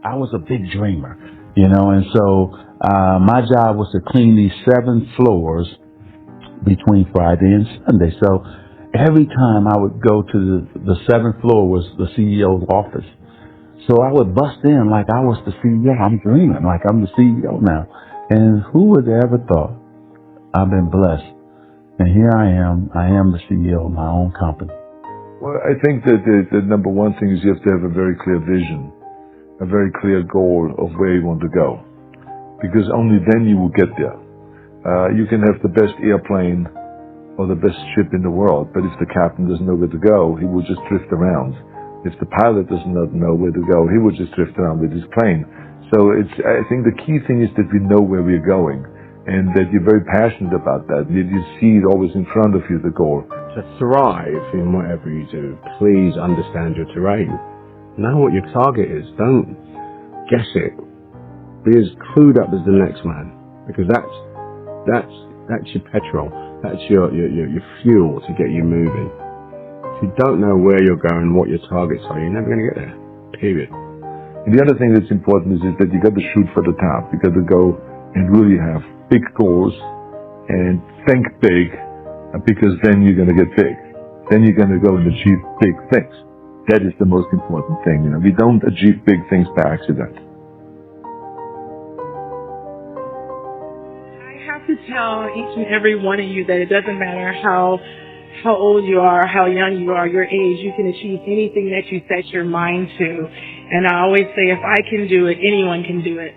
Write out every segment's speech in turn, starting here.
I was a big dreamer, you know, and so my job was to clean these 7 floors between Friday and Sunday. So every time I would go to the 7th floor was the CEO's office. So I would bust in like I was the CEO. I'm dreaming like I'm the CEO now. And who would have ever thought? I've been blessed. And here I am the CEO of my own company. Well, I think that the number one thing is you have to have a very clear vision, a very clear goal of where you want to go. Because only then you will get there. You can have the best airplane or the best ship in the world, but if the captain doesn't know where to go, he will just drift around. If the pilot does not know where to go, he will just drift around with his plane. So I think the key thing is that we know where we're going and that you're very passionate about that. You see it always in front of you, the goal. To thrive in whatever you do, please understand your terrain. Know what your target is. Don't guess it. Be as clued up as the next man, because that's your petrol. That's your fuel to get you moving. If you don't know where you're going, what your targets are, you're never going to get there. Period. And the other thing that's important is that you got to shoot for the top. You got to go and really have big goals and think big, because then you're going to get big. Then you're going to go and achieve big things. That is the most important thing. You know, we don't achieve big things by accident. I have to tell each and every one of you that it doesn't matter how old you are, how young you are, your age, you can achieve anything that you set your mind to. And I always say, if I can do it, anyone can do it.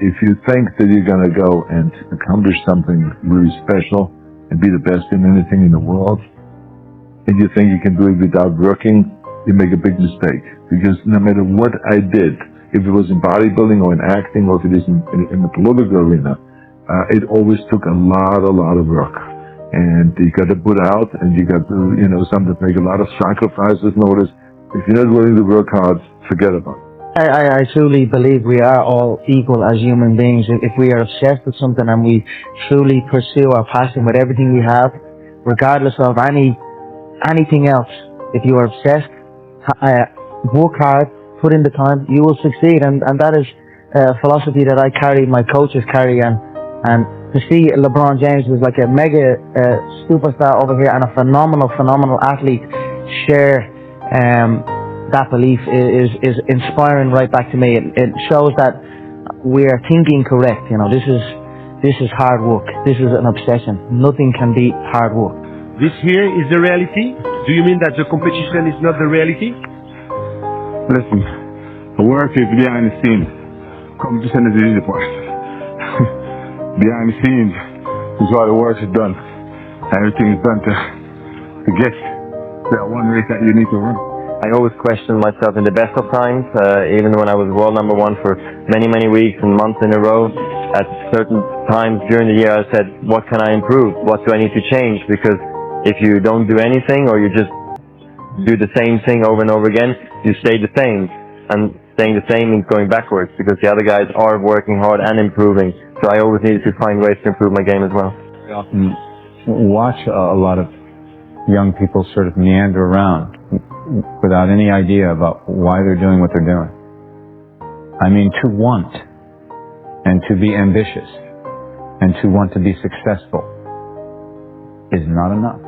If you think that you're going to go and accomplish something really special and be the best in anything in the world, and you think you can do it without working, you make a big mistake. Because no matter what I did, if it was in bodybuilding or in acting or if it is in the political arena, it always took a lot of work. And you got to put out, and you got to, sometimes make a lot of sacrifices. Notice, if you're not willing to work hard, forget about it. I truly believe we are all equal as human beings. If we are obsessed with something and we truly pursue our passion with everything we have, regardless of anything else, if you are obsessed, work hard, put in the time, you will succeed. And that is a philosophy that I carry, my coaches carry, and to see LeBron James, who's like a mega superstar over here and a phenomenal athlete, share that belief is inspiring right back to me. It shows that we are thinking correct. This is hard work. This is an obsession. Nothing can beat hard work. This here is the reality? Do you mean that the competition is not the reality? Listen, the work is behind the scenes. Competition is the easy part. Behind the scenes is where the work is done. Everything is done to get that one race that you need to run. I always questioned myself in the best of times, even when I was world number 1 for many weeks and months in a row. At certain times during the year, I said, what can I improve? What do I need to change? Because if you don't do anything, or you just do the same thing over and over again, you stay the same. And staying the same means going backwards, because the other guys are working hard and improving. So I always needed to find ways to improve my game as well. I often watch a lot of young people sort of meander around without any idea about why they're doing what they're doing. I mean, to want and to be ambitious and to want to be successful is not enough.